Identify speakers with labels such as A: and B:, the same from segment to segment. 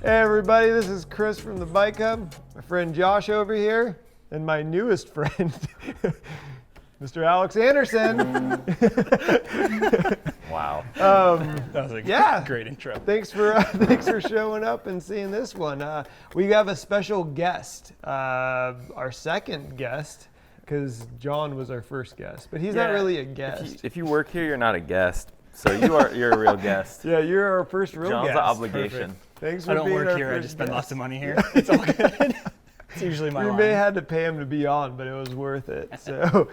A: Hey everybody, this is Chris from the Bike Hub, my friend Josh over here, and my newest friend, Mr. Alex Anderson.
B: Wow.
C: That was a great intro.
A: Thanks for showing up and seeing this one. We have a special guest, our second guest, because John was our first guest, but he's not really a guest.
B: If you work here, you're not a guest. So you're a real guest.
A: Yeah, you're our first real
B: John's
A: guest.
B: an obligation.
C: Perfect.
A: Thanks for
C: I don't
A: being
C: work
A: our
C: here. I
A: first
C: just spend
A: guest.
C: lots of money here. It's all good. It's usually my
A: We
C: line.
A: may have had to pay him to be on, but it was worth it. So,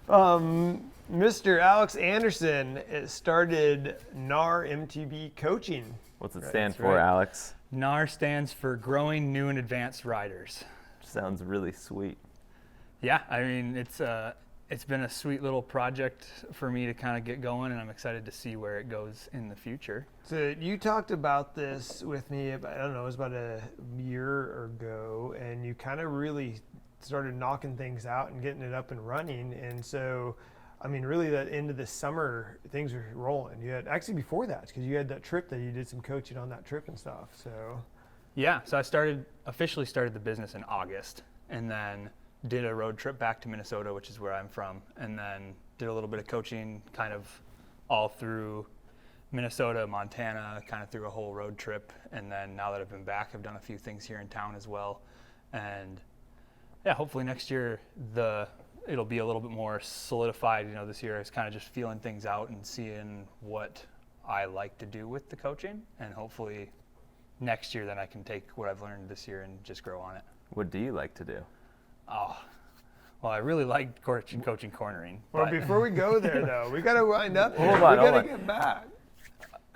A: Mr. Alex Anderson started GNAAR MTB Coaching.
B: What's it stand
C: that's
B: for,
C: right.
B: Alex?
C: GNAAR stands for Growing New and Advanced Riders.
B: Sounds really sweet.
C: Yeah, I mean, it's been a sweet little project for me to kind of get going, and I'm excited to see where it goes in the future.
A: So you talked about this with me, I don't know, it was about a year ago, and you kind of really started knocking things out and getting it up and running. And so, I mean, really that end of the summer, things were rolling. You had, actually before that, because you had that trip that you did some coaching on that trip and stuff, so.
C: Yeah, so I officially started the business in August, and then did a road trip back to Minnesota, which is where I'm from, and then did a little bit of coaching kind of all through Minnesota, Montana, kind of through a whole road trip. And then now that I've been back, I've done a few things here in town as well. And yeah, hopefully next year it'll be a little bit more solidified. You know, this year I was kind of just feeling things out and seeing what I like to do with the coaching, and hopefully next year then I can take what I've learned this year and just grow on it.
B: What do you like to do?
C: Oh, well, I really liked coaching cornering.
A: Well,
C: but
A: before we go there, though, we got to wind up here.
B: Hold on,
A: we got
B: hold
A: to
B: on.
A: get back.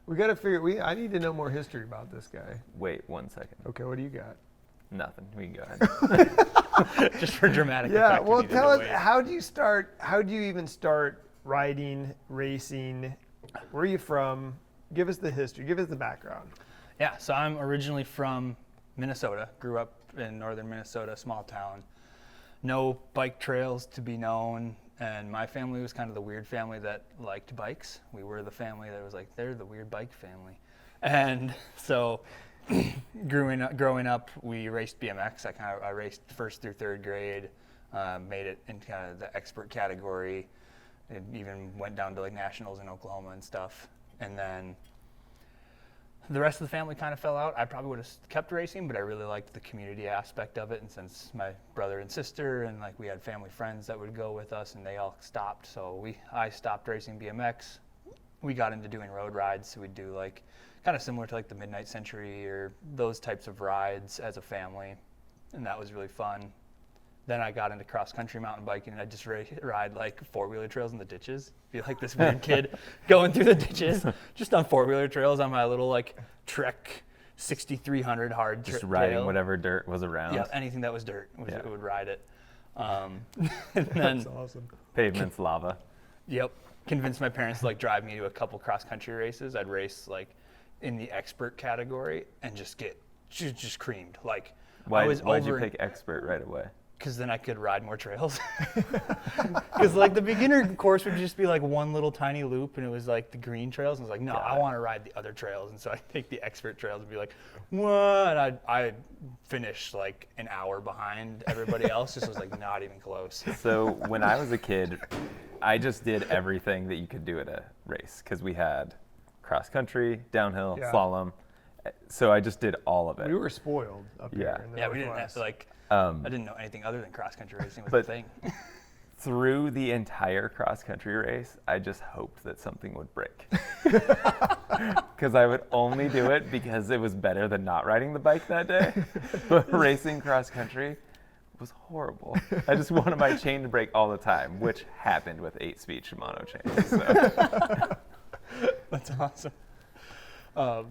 A: We got to figure, I need to know more history about this guy.
B: Wait 1 second.
A: Okay, what do you got?
B: Nothing. We can go ahead.
C: just for dramatic
A: Yeah,
C: effect. we
A: well,
C: needed
A: tell
C: to
A: us,
C: wait.
A: how do you even start riding, racing? Where are you from? Give us the history, give us the background.
C: Yeah, so I'm originally from Minnesota. Grew up in northern Minnesota, small town. No bike trails to be known, and my family was kind of the weird family that liked bikes. We were the family that was like, they're the weird bike family. And so growing up, we raced BMX. I raced first through third grade, made it in kind of the expert category, and even went down to like nationals in Oklahoma and stuff. And then the rest of the family kind of fell out. I probably would have kept racing, but I really liked the community aspect of it. And since my brother and sister and like we had family friends that would go with us, and they all stopped, so I stopped racing BMX. We got into doing road rides, so we'd do like kind of similar to like the Midnight Century or those types of rides as a family, and that was really fun. Then I got into cross-country mountain biking, and I just ride like four-wheeler trails in the ditches. Be like this weird kid going through the ditches, just on four-wheeler trails on my little like Trek 6300 hard
B: Just
C: trail.
B: riding whatever dirt was around.
C: Yeah, anything that was dirt, it would ride it. And then,
A: That's awesome.
B: Pavement's lava.
C: Yep, convinced my parents to like drive me to a couple cross-country races. I'd race like in the expert category and just get just creamed. Like
B: Why'd you pick expert right away?
C: Because then I could ride more trails. Because like the beginner course would just be like one little tiny loop, and it was like the green trails. And I was like, no, I want to ride the other trails. And so I take the expert trails and be like, what? And I finished like an hour behind everybody else. Just was like not even close.
B: So when I was a kid, I just did everything that you could do at a race, because we had cross country, downhill, slalom. So I just did all of it.
A: We were spoiled up here in the
C: we didn't have
A: Northwest.
C: to like. I didn't know anything other than cross-country racing was a thing.
B: Through the entire cross-country race, I just hoped that something would break. Because I would only do it because it was better than not riding the bike that day. But racing cross-country was horrible. I just wanted my chain to break all the time, which happened with 8-speed Shimano chains. So.
C: That's awesome. I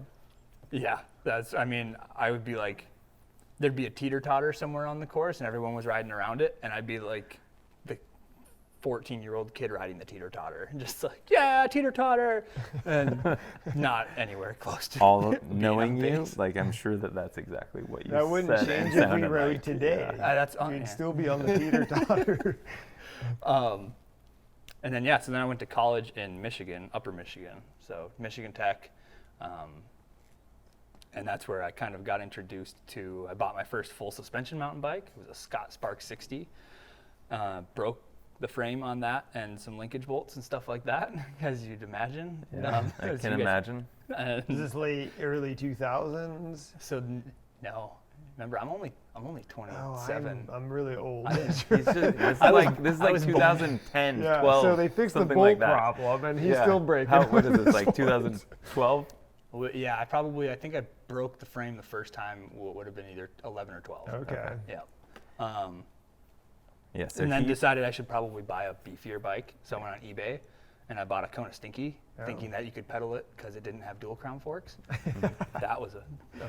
C: would be like, there'd be a teeter-totter somewhere on the course, and everyone was riding around it, and I'd be like the 14-year-old kid riding the teeter-totter, and just like, yeah, teeter-totter, and not anywhere close to
B: All
C: being
B: knowing
C: on
B: you,
C: pace.
B: like I'm sure that's exactly what you
A: That wouldn't
B: said
A: change
B: and
A: if we
B: sounded
A: rode
B: like.
A: today.
B: Yeah.
A: You'd still be on the teeter-totter.
C: And then, so then I went to college in Michigan, Upper Michigan, so Michigan Tech. And that's where I kind of got introduced to, I bought my first full suspension mountain bike. It was a Scott Spark 60. Broke the frame on that and some linkage bolts and stuff like that, as you'd imagine.
B: Yeah, I can imagine.
A: Is this early 2000s?
C: So no, remember I'm only 27.
A: I'm really old.
B: This is like 2010,
A: Yeah,
B: 12.
A: so they fixed the
B: something
A: bolt
B: like that.
A: problem, and he's still breaking.
B: What is this, like 2012?
C: Well, yeah, I think I broke the frame the first time. It would have been either 11 or 12.
A: Okay.
C: Yeah.
B: Yeah, so
C: And then decided I should probably buy a beefier bike. So I went on eBay and I bought a Kona Stinky, thinking that you could pedal it because it didn't have dual crown forks. That was a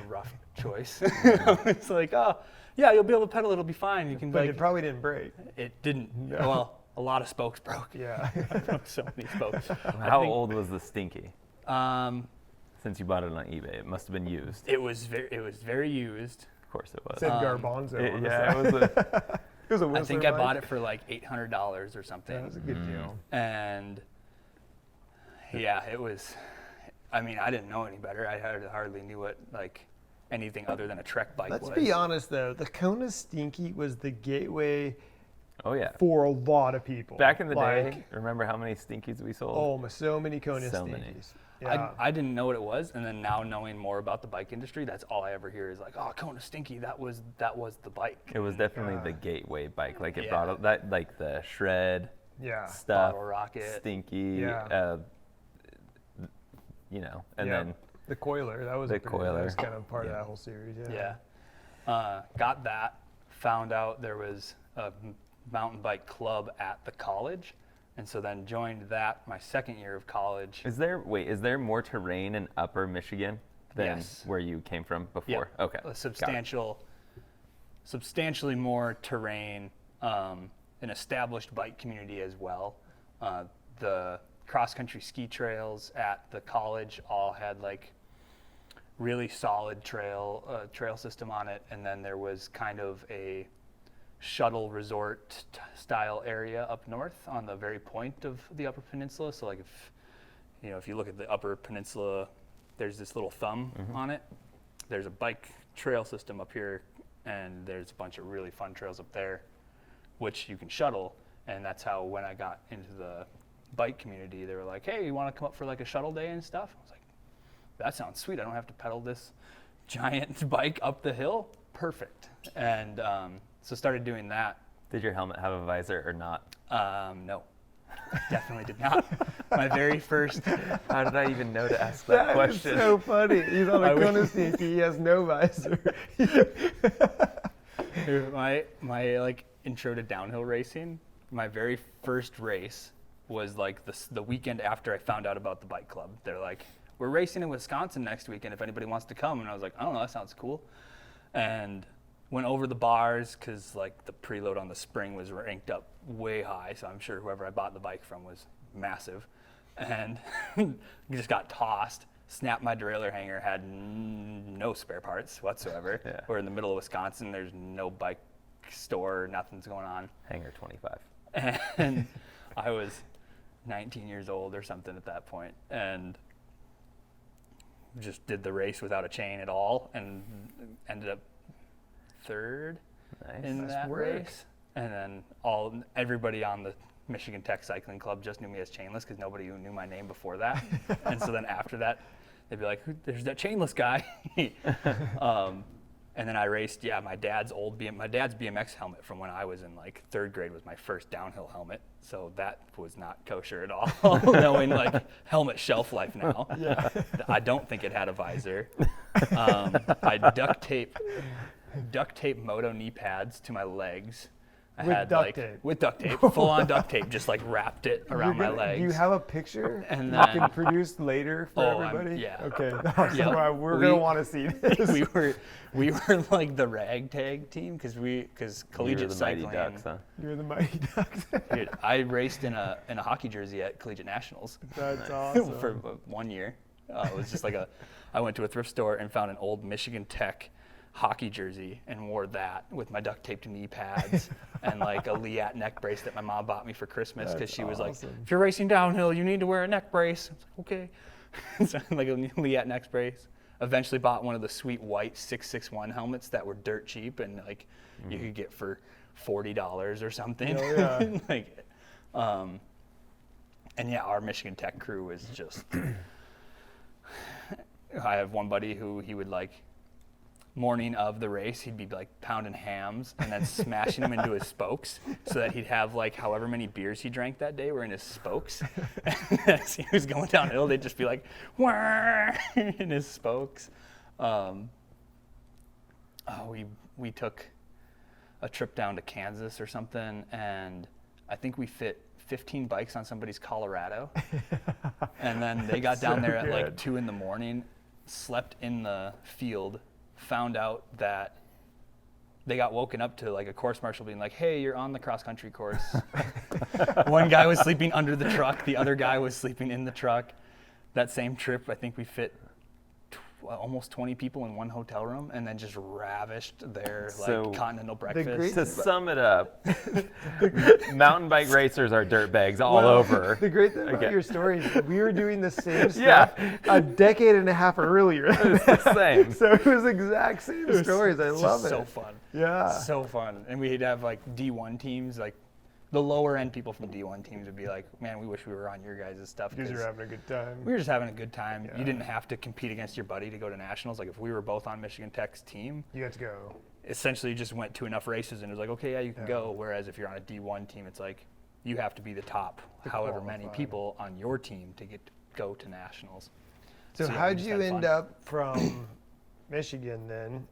C: rough choice. It's like, oh, yeah, you'll be able to pedal it, it'll be fine. You can.
A: But it probably didn't break.
C: It didn't.
A: No.
C: Well, a lot of spokes broke.
A: Yeah.
C: I broke so many spokes.
B: How old was the Stinky?
C: Um,
B: Since you bought it on eBay, it must have been used.
C: it was very used.
B: Of course it was.
A: Said Garbanzo. on the
B: Yeah,
A: side.
B: it was a.
A: It was a
C: I
A: Whistler
C: think I
A: bike.
C: bought it for like $800 or something.
A: That was a good deal.
C: And yeah, it was, I mean, I didn't know any better. I hardly knew what like anything other than a Trek bike was.
A: Let's be honest though, the Kona Stinky was the gateway
B: Oh yeah.
A: for a lot of people.
B: Back in the day, remember how many Stinkies we sold?
A: Oh, so many Kona
B: So
A: Stinkies.
B: many.
A: Yeah.
C: I didn't know what it was, and then now knowing more about the bike industry, that's all I ever hear is like, oh, Kona Stinky, that was the bike.
B: It was definitely the gateway bike. Like it
C: Yeah.
B: brought up that, like the shred
A: Yeah.
B: stuff,
C: Bottle rocket.
B: Stinky,
A: Yeah.
B: and
A: Yeah.
B: then
A: The Coiler, that was
B: The
A: that
B: Coiler.
A: was kind of part of
B: Yeah.
A: that whole series.
C: Yeah. Got that. Found out there was a mountain bike club at the college, and so then joined that my second year of college.
B: is there more terrain in Upper Michigan than
C: Yes.
B: where you came from
C: Yeah,
B: before? Okay,
C: a
B: got it.
C: substantially more terrain, an established bike community as well. The cross-country ski trails at the college all had like really solid trail system on it, and then there was kind of a shuttle resort style area up north on the very point of the Upper Peninsula. So like if you look at the Upper Peninsula, there's this little thumb on it. There's a bike trail system up here, and there's a bunch of really fun trails up there, which you can shuttle. And that's how when I got into the bike community, they were like, hey, you want to come up for like a shuttle day and stuff? I was like, that sounds sweet. I don't have to pedal this giant bike up the hill. Perfect. And so started doing that.
B: Did your helmet have a visor or not?
C: No, definitely did not. My very first.
B: How did I even know to ask that question?
A: That's so funny. He's on
C: I
A: a
C: wish-
A: Kona Stinky. He has no visor.
C: my like intro to downhill racing. My very first race was like the weekend after I found out about the bike club. They're like, we're racing in Wisconsin next weekend if anybody wants to come. And I was like, I don't know, that sounds cool. And went over the bars because like the preload on the spring was ranked up way high. So I'm sure whoever I bought the bike from was massive. And just got tossed, snapped my derailleur hanger, had no spare parts whatsoever.
B: Yeah.
C: We're in the middle of Wisconsin. There's no bike store, nothing's going on.
B: Hanger 25.
C: And I was 19 years old or something at that point, and just did the race without a chain at all, and ended up third
B: Nice.
C: in
A: Nice
C: that
A: work.
C: race. And then everybody on the Michigan Tech Cycling Club just knew me as Chainless because nobody knew my name before that. And so then after that, they'd be like, "There's that Chainless guy." And then I raced, my dad's BMX helmet from when I was in like third grade was my first downhill helmet. So that was not kosher at all, knowing like helmet shelf life now.
A: Yeah.
C: I don't think it had a visor. I duct tape moto knee pads to my legs. I
A: With
C: had
A: duct
C: like
A: tape?
C: with duct tape, full on duct tape, just like wrapped it around my legs.
A: Do you have a picture
C: And
A: you
C: then-
A: can produce later for
C: Oh,
A: everybody?
C: yeah.
A: Okay.
C: Yeah.
A: We're
C: We-
A: gonna want to see this.
C: we were like the ragtag team because collegiate
B: You're the
C: cycling.
B: Mighty Ducks, huh?
A: You're the Mighty Ducks.
C: Dude, I raced in a hockey jersey at Collegiate Nationals
A: That's awesome.
C: for 1 year. It was just like I went to a thrift store and found an old Michigan Tech hockey jersey and wore that with my duct taped knee pads and like a Liat neck brace that my mom bought me for Christmas because
A: That's
C: she was like,
A: awesome.
C: if you're racing downhill, you need to wear a neck brace. I was like, okay. So like a Liat neck brace. eventually bought one of the sweet white 661 helmets that were dirt cheap and like you could get for $40 or something.
A: Oh, yeah.
C: Like, and yeah, our Michigan Tech crew is just. I have one buddy who he would like. Morning of the race, he'd be like pounding hams and then smashing them into his spokes so that he'd have like however many beers he drank that day were in his spokes. And as he was going downhill, they'd just be like, "Wah!" in his spokes. We took a trip down to Kansas or something, and I think we fit 15 bikes on somebody's Colorado. And then they got down there at like 2 a.m, slept in the field, found out that they got woken up to like a course marshal being like, "Hey, you're on the cross country course." One guy was sleeping under the truck, the other guy was sleeping in the truck. That same trip, I think we fit almost 20 people in one hotel room and then just ravished their like continental breakfast.
B: To sum it up, mountain bike racers are dirtbags all over.
A: The great thing about your story is we were doing the same stuff a decade and a half earlier.
B: It's the same.
A: So it was exact same stories. I love it.
C: So fun.
A: Yeah.
C: So fun. And we'd have like D1 teams, like the lower end people from D1 teams would be like, "Man, we wish we were on your guys' stuff."
A: Because you're having a good time.
C: We were just having a good time.
A: Yeah.
C: You didn't have to compete against your buddy to go to nationals. Like if we were both on Michigan Tech's team,
A: You got to go.
C: essentially you just went to enough races and it was like, okay, yeah, you can go. Whereas if you're on a D1 team, it's like you have to be the top, however many people on your team to get to go to nationals.
A: So
C: yeah, we
A: how'd
C: just
A: you
C: had
A: end
C: fun.
A: up from Michigan then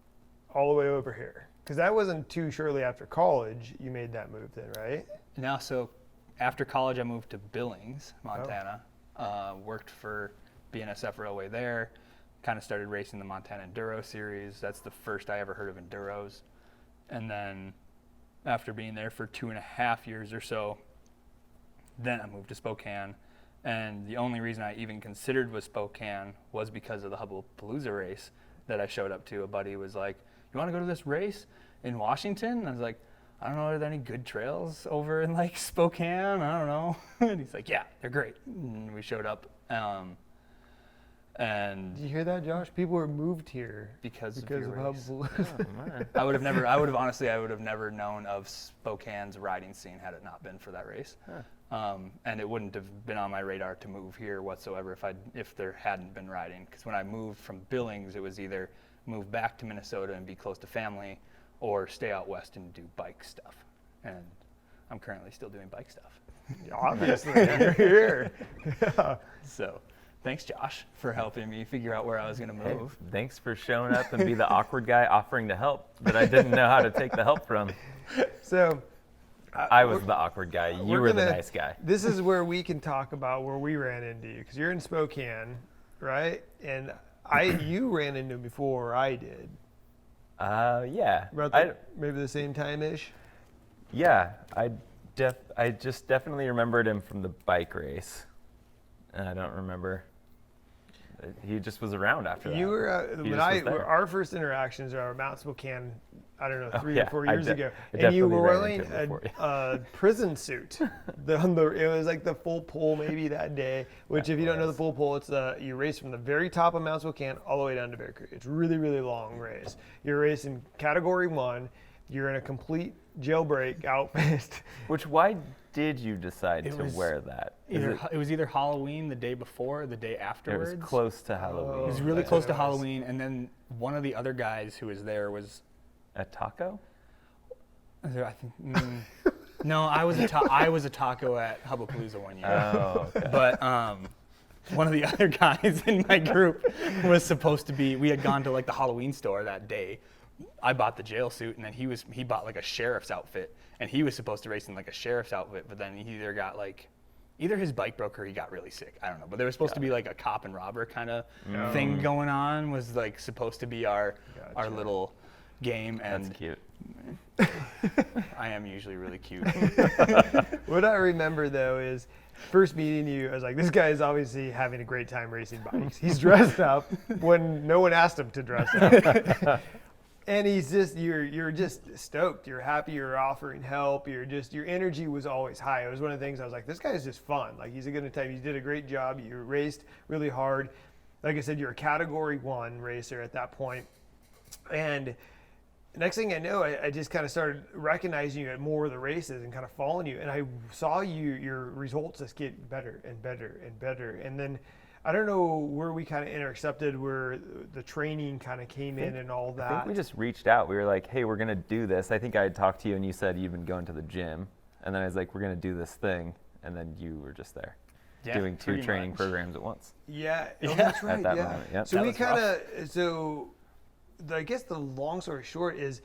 A: all the way over here? Because that wasn't too shortly after college you made that move then, right?
C: Now, so after college, I moved to Billings, Montana. Worked for BNSF Railway there. Kind of started racing the Montana Enduro Series. That's the first I ever heard of enduros. And then after being there for 2.5 years or so, then I moved to Spokane. And the only reason I even considered was Spokane was because of the Hubblepalooza race that I showed up to. A buddy was like, "You want to go to this race in Washington?" And I was like, "I don't know, are there any good trails over in like Spokane? I don't know." And he's like, "Yeah, they're great." And we showed up. And
A: Did you hear that, Josh? People were moved here
C: because of
A: of
C: your race.
A: Hubblepalooza.
C: I would have never known of Spokane's riding scene had it not been for that race. And it wouldn't have been on my radar to move here whatsoever if there hadn't been riding. Because when I moved from Billings, it was either move back to Minnesota and be close to family, or stay out west and do bike stuff. And I'm currently still doing bike stuff.
A: Obviously, you're here. Yeah.
C: So thanks, Josh, for helping me figure out where I was going to
B: Hey,
C: move.
B: thanks for showing up and be the awkward guy offering to help that I didn't know how to take the help from.
A: So
B: I was the awkward guy. You were the nice guy.
A: This is where we can talk about where we ran into you, because you're in Spokane, right? And you ran into me before I did.
B: Yeah.
A: About maybe the same time-ish?
B: Yeah, I just definitely remembered him from the bike race. And I don't remember. He just was around after that.
A: You were,
B: He just was there.
A: our first interactions are Mount Spokane, I don't know, 3 or 4
B: I
A: years ago.
B: I
A: And you
B: definitely
A: were
B: ran
A: wearing
B: into him before you.
A: a prison suit. It was like the full pull maybe that day, which if you don't know the full pull, it's you race from the very top of Mount Spokane all the way down to Bear Creek. It's a really, really long race. You're racing Category 1. You're in a complete jailbreak outfit.
B: Why did you decide
C: It
B: to
C: was
B: wear that?
C: It was either Halloween the day before or the day
B: It
C: afterwards.
B: was close to Halloween.
C: It was really close to Halloween, and then one of the other guys who was there was
B: A taco?
C: I think. No, I was a taco at Hubblepalooza one year.
B: Oh, okay.
C: But one of the other guys in my group was supposed to be. We had gone to like the Halloween store that day. I bought the jail suit, and then he bought like a sheriff's outfit, and he was supposed to race in like a sheriff's outfit. But then he either his bike broke or he got really sick. I don't know. But there was supposed to be like a cop and robber kind of thing going on. Was like supposed to be our little game. And
B: That's cute.
C: I am usually really cute.
A: What I remember though is first meeting you, I was like, this guy is obviously having a great time racing bikes. He's dressed up when no one asked him to dress up. And you're just stoked. You're happy. You're offering help. Your energy was always high. It was one of the things I was like, this guy is just fun. Like he's a good time. You did a great job. You raced really hard. like I said, you're a category 1 racer at that point. And next thing I know, I just kind of started recognizing you at more of the races and kind of following you. And I saw your results just get better and better and better. And then I don't know where we kind of intercepted, where the training kind of came in and all that.
B: I think we just reached out. We were like, hey, we're going to do this. I think I had talked to you and you said you've been going to the gym. And then I was like, we're going to do this thing. And then you were just there doing 2 training programs at once.
A: Yeah, that's right.
B: At that moment, yep.
A: So
B: That
A: we
B: was
A: kind of, I guess the long story short is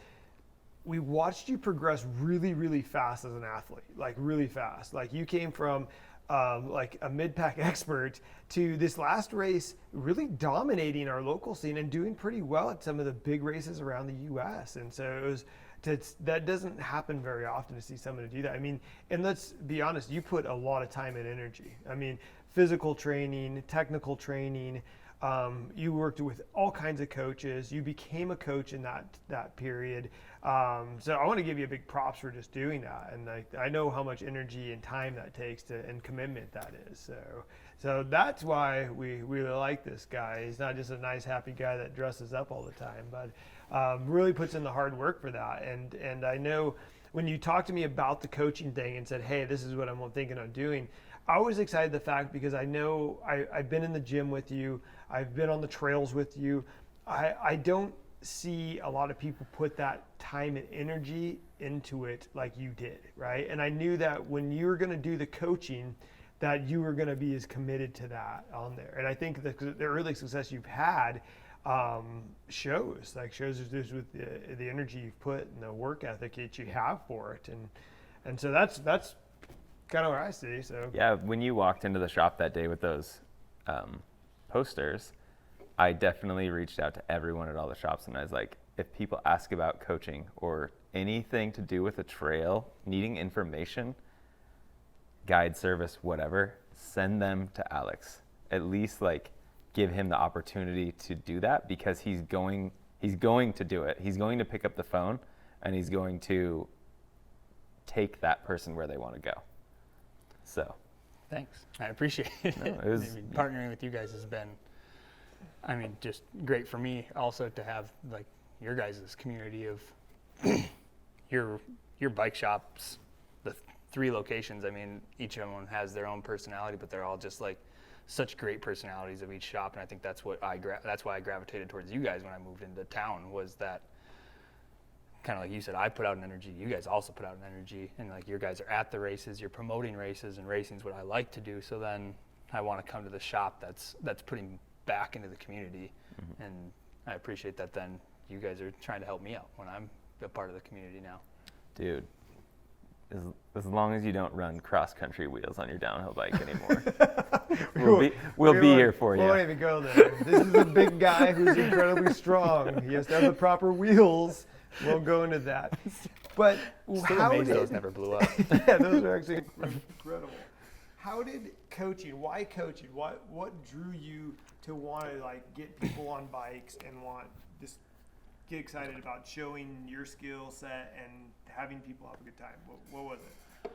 A: we watched you progress really, really fast as an athlete, like really fast. Like you came from like a mid-pack expert to this last race really dominating our local scene and doing pretty well at some of the big races around the U.S. And so it was, that doesn't happen very often to see someone do that. I mean, and let's be honest, you put a lot of time and energy. I mean, physical training, technical training. You worked with all kinds of coaches. You became a coach in that period. So I want to give you a big props for just doing that. And I know how much energy and time that takes and commitment that is. So that's why we really like this guy. He's not just a nice, happy guy that dresses up all the time, but really puts in the hard work for that. And I know when you talked to me about the coaching thing and said, hey, this is what I'm thinking of doing, I was excited the fact because I know I've been in the gym with you. I've been on the trails with you. I don't see a lot of people put that time and energy into it like you did, right? And I knew that when you were going to do the coaching, that you were going to be as committed to that on there. And I think the early success you've had shows just with the energy you've put and the work ethic that you have for it. And so that's kind of what I see. So
B: yeah, when you walked into the shop that day with those posters, I definitely reached out to everyone at all the shops and I was like, if people ask about coaching or anything to do with a trail, needing information, guide service, whatever, send them to Alex. At least like give him the opportunity to do that because he's going to do it. He's going to pick up the phone and he's going to take that person where they want to go. So
C: thanks. I appreciate it.
B: No, it was,
C: partnering with you guys has been, just great for me also to have like your guys' community of your bike shops, the 3 locations. Each of them has their own personality, but they're all just like such great personalities of each shop. And I think that's what that's why I gravitated towards you guys when I moved into town, was that kind of like you said, I put out an energy, you guys also put out an energy, and like your guys are at the races, you're promoting races, and racing's what I like to do. So then I want to come to the shop that's putting back into the community. Mm-hmm. And I appreciate that then you guys are trying to help me out when I'm a part of the community now.
B: Dude, as long as you don't run cross-country wheels on your downhill bike anymore, we'll be here for you.
A: We won't even go there. This is a big guy who's incredibly strong. He has to have the proper wheels. We'll go into that. But
C: still amazed those never blew up.
A: Yeah, those are actually incredible. How did coaching? Why coaching? What drew you to want to like get people on bikes and want just get excited about showing your skill set and having people have a good time? What was it?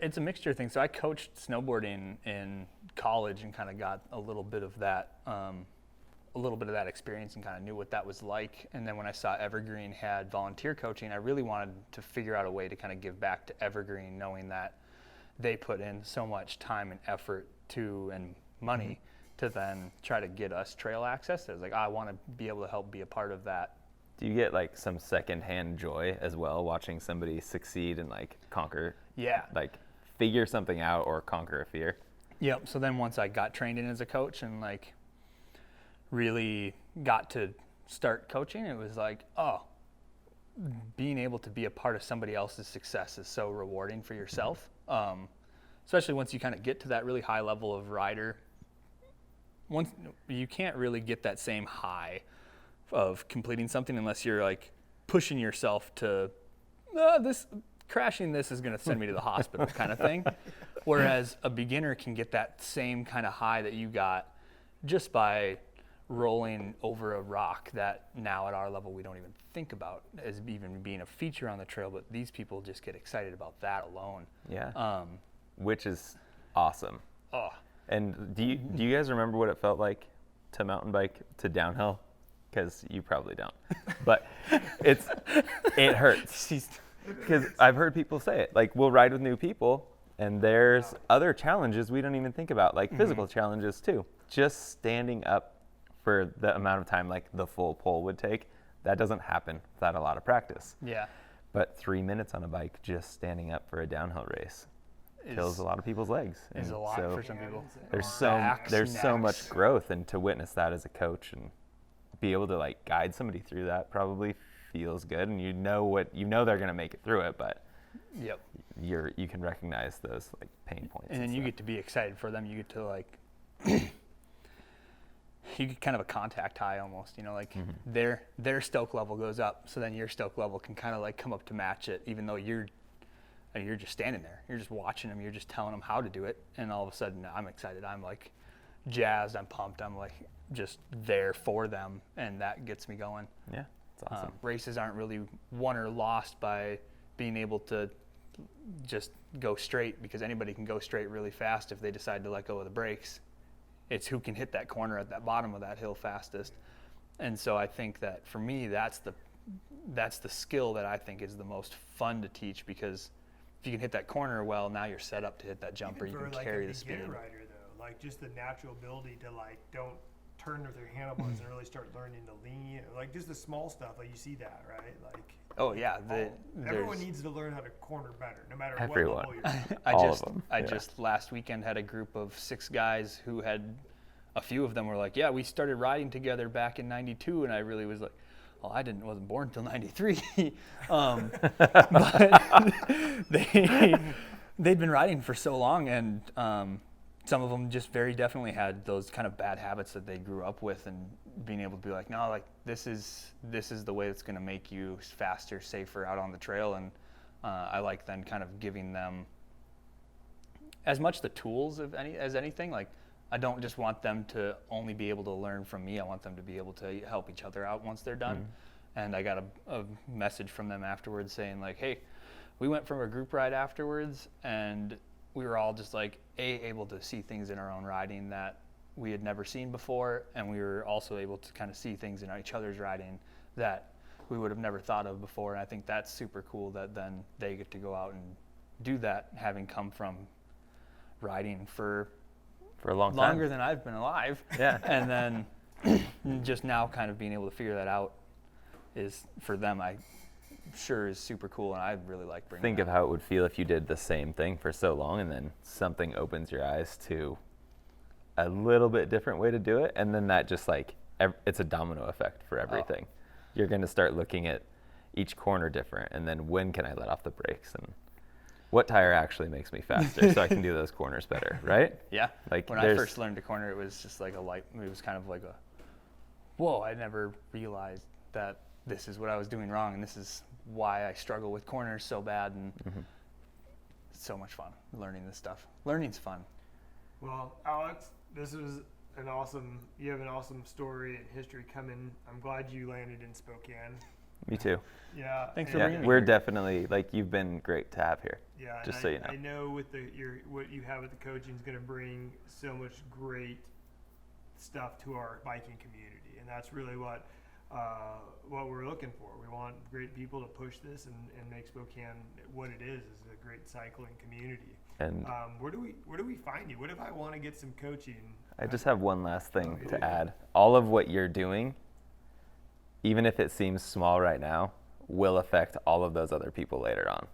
C: It's a mixture of things. So I coached snowboarding in college and kind of got a little bit of that experience and kind of knew what that was like. And then when I saw Evergreen had volunteer coaching, I really wanted to figure out a way to kind of give back to Evergreen, knowing that they put in so much time and effort and money to then try to get us trail access. I was like, I want to be able to help be a part of that.
B: Do you get like some secondhand joy as well, watching somebody succeed and like conquer?
C: Yeah.
B: Like figure something out or conquer a fear?
C: Yep. So then once I got trained in as a coach and like really got to start coaching, it was like, being able to be a part of somebody else's success is so rewarding for yourself. Especially once you kind of get to that really high level of rider. Once you can't really get that same high of completing something unless you're like pushing yourself to crashing this is going to send me to the hospital kind of thing. Whereas a beginner can get that same kind of high that you got just by rolling over a rock that now at our level we don't even think about as even being a feature on the trail, but these people just get excited about that alone.
B: Yeah. Which is awesome.
C: Oh.
B: And do you guys remember what it felt like to mountain bike to downhill, because you probably don't, but it hurts. Because I've heard people say it, like we'll ride with new people and there's other challenges we don't even think about, like physical challenges too. Just standing up for the amount of time like the full pull would take, that doesn't happen without a lot of practice.
C: Yeah.
B: But 3 minutes on a bike just standing up for a downhill race kills a lot of people's legs.
C: Is a lot for some people.
B: There's
C: Backs,
B: so
C: necks.
B: much growth, and to witness that as a coach and be able to like guide somebody through that probably feels good, and you know they're going to make it through it, but
C: Yep.
B: you can recognize those like pain points.
C: And then you
B: stuff.
C: get to be excited for them. You get to like, you get kind of a contact high almost, you know, like their stoke level goes up, so then your stoke level can kind of like come up to match it, even though you're just standing there, you're just watching them, you're just telling them how to do it, and all of a sudden I'm excited, I'm like jazzed, I'm pumped, I'm like just there for them, and that gets me going.
B: Yeah, it's awesome.
C: Races aren't really won or lost by being able to just go straight, because anybody can go straight really fast if they decide to let go of the brakes. It's who can hit that corner at that bottom of that hill fastest. And so I think that for me, that's the skill that I think is the most fun to teach, because if you can hit that corner well, now you're set up to hit that jumper.
A: Even
C: You can
A: for, like,
C: carry
A: a
C: the speed.
A: beginner rider though, like just the natural ability to like don't turn with their handlebars and really start learning to lean, like just the small stuff, like you see that, right? Like
C: Oh yeah,
A: everyone needs to learn how to corner better, no matter
B: Everyone.
A: what level you're at.
C: I just last weekend had a group of 6 guys who had, a few of them were like, yeah, we started riding together back in '92, and I really was like, well, I wasn't born until '93. But they'd been riding for so long, and some of them just very definitely had those kind of bad habits that they grew up with, and being able to be like, no, like this is the way that's going to make you faster, safer out on the trail. And I like then kind of giving them as much the tools as anything. Like I don't just want them to only be able to learn from me. I want them to be able to help each other out once they're done. And I got a message from them afterwards saying like, hey, we went from a group ride afterwards, and we were all just like able to see things in our own riding that we had never seen before, and we were also able to kind of see things in each other's riding that we would have never thought of before. And I think that's super cool that then they get to go out and do that, having come from riding for
B: a long time,
C: longer than I've been alive.
B: Yeah.
C: And then just now kind of being able to figure that out is, for them, I sure is super cool, and I really like bringing
B: Think
C: that.
B: of how it would feel if you did the same thing for so long, and then something opens your eyes to a little bit different way to do it, and then that just like it's a domino effect for everything. You're going to start looking at each corner different, and then when can I let off the brakes, and what tire actually makes me faster so I can do those corners better, right?
C: Yeah.
B: Like
C: when I first learned to corner, it was just like it was kind of like a, whoa, I never realized that this is what I was doing wrong, and this is why I struggle with corners so bad. And it's so much fun learning this stuff. Learning's fun.
A: Well, Alex, this was you have an awesome story and history coming. I'm glad you landed in Spokane.
B: Me too.
A: Yeah.
C: Thanks for
B: Yeah,
C: bringing me
B: we're
C: here.
B: definitely, like, you've been great to have here.
A: Yeah,
B: Just
A: and
B: so you know.
A: I know with what you have with the coaching is going to bring so much great stuff to our biking community, and that's really what we're looking for. We want great people to push this and make Spokane what it is a great cycling community.
B: And
A: where do we find you? What if I want to get some coaching?
B: I just have one last thing to add. All of what you're doing, even if it seems small right now, will affect all of those other people later on,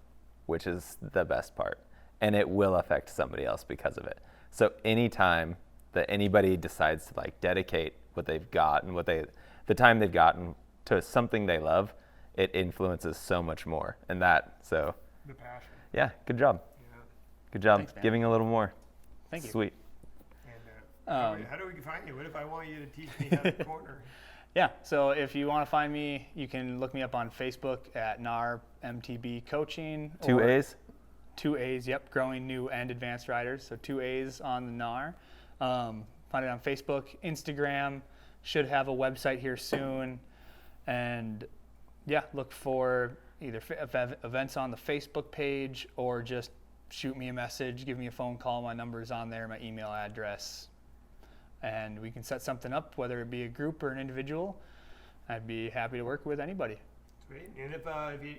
B: which is the best part. And it will affect somebody else because of it. So anytime that anybody decides to like dedicate what they've got and the time they've gotten to something they love, it influences so much more. And so
A: The passion.
B: yeah, good job.
A: Yeah.
B: Good job
C: Thanks, man.
B: giving a little more.
C: Thank you.
B: Sweet.
A: And how do we find you? What if I want you to teach me how to corner?
C: Yeah, so if you want to find me, you can look me up on Facebook at GNAAR MTB Coaching.
B: 2 A's?
C: 2 A's, yep, Growing New and Advanced Riders. So 2 A's on the GNAAR. Find it on Facebook, Instagram. Should have a website here soon. And yeah, look for either events on the Facebook page, or just shoot me a message, give me a phone call. My number's on there, my email address. and we can set something up, whether it be a group or an individual. I'd be happy to work with anybody.
A: Sweet. And if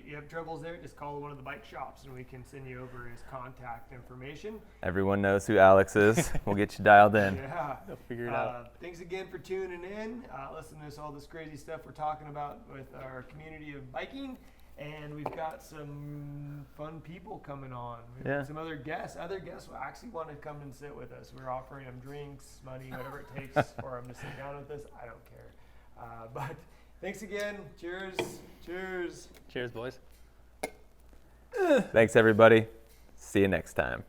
A: you have troubles there, just call one of the bike shops and we can send you over his contact information.
B: Everyone knows who Alex is. We'll get you dialed in.
A: Yeah.
C: They'll figure it out.
A: Thanks again for tuning in. Listen to all this crazy stuff we're talking about with our community of biking. And we've got some fun people coming on. We've got some other guests. Other guests will actually want to come and sit with us. We're offering them drinks, money, whatever it takes for them to sit down with us. I don't care. But thanks again. Cheers. Cheers.
C: Cheers, boys.
B: Thanks, everybody. See you next time.